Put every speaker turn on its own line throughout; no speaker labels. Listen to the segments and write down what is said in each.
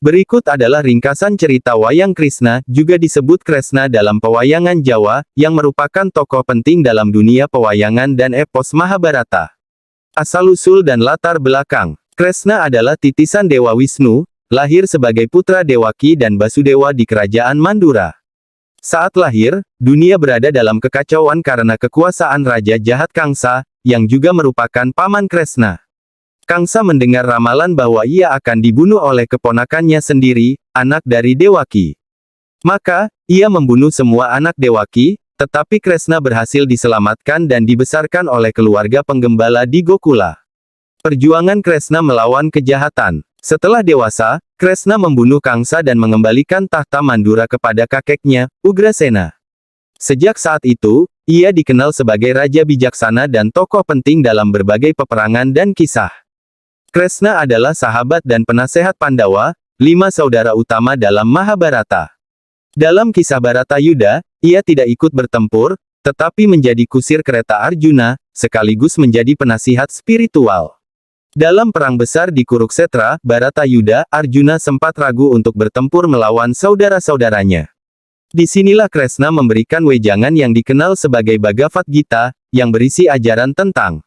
Berikut adalah ringkasan cerita Wayang Krisna, juga disebut Kresna dalam pewayangan Jawa, yang merupakan tokoh penting dalam dunia pewayangan dan epos Mahabharata. Asal-usul dan latar belakang. Kresna adalah titisan Dewa Wisnu, lahir sebagai putra Dewaki dan Basudewa di kerajaan Mandura. Saat lahir, dunia berada dalam kekacauan karena kekuasaan Raja Jahat Kangsa, yang juga merupakan paman Kresna. Kangsa mendengar ramalan bahwa ia akan dibunuh oleh keponakannya sendiri, anak dari Dewaki. Maka, ia membunuh semua anak Dewaki, tetapi Kresna berhasil diselamatkan dan dibesarkan oleh keluarga penggembala di Gokula. Perjuangan Kresna melawan kejahatan. Setelah dewasa, Kresna membunuh Kangsa dan mengembalikan tahta Mandura kepada kakeknya, Ugrasena. Sejak saat itu, ia dikenal sebagai raja bijaksana dan tokoh penting dalam berbagai peperangan dan kisah. Kresna adalah sahabat dan penasehat Pandawa, 5 saudara utama dalam Mahabharata. Dalam kisah Baratayuda, ia tidak ikut bertempur, tetapi menjadi kusir kereta Arjuna, sekaligus menjadi penasihat spiritual. Dalam perang besar di Kuruksetra, Baratayuda, Arjuna sempat ragu untuk bertempur melawan saudara-saudaranya. Disinilah Kresna memberikan wejangan yang dikenal sebagai Bhagavad Gita, yang berisi ajaran tentang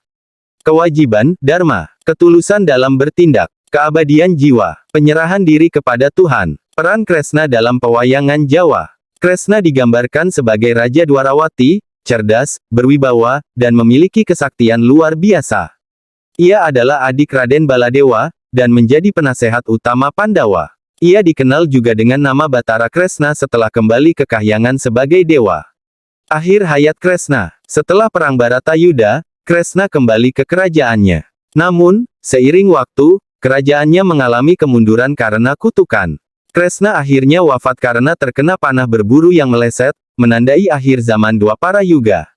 kewajiban, dharma, ketulusan dalam bertindak, keabadian jiwa, penyerahan diri kepada Tuhan. Peran Kresna dalam pewayangan Jawa. Kresna digambarkan sebagai Raja Dwarawati, cerdas, berwibawa, dan memiliki kesaktian luar biasa. Ia adalah adik Raden Baladewa, dan menjadi penasehat utama Pandawa. Ia dikenal juga dengan nama Batara Kresna setelah kembali ke kahyangan sebagai dewa. Akhir hayat Kresna. Setelah Perang Baratayuda, Kresna kembali ke kerajaannya. Namun, seiring waktu, kerajaannya mengalami kemunduran karena kutukan. Kresna akhirnya wafat karena terkena panah berburu yang meleset, menandai akhir zaman Dwapara Yuga.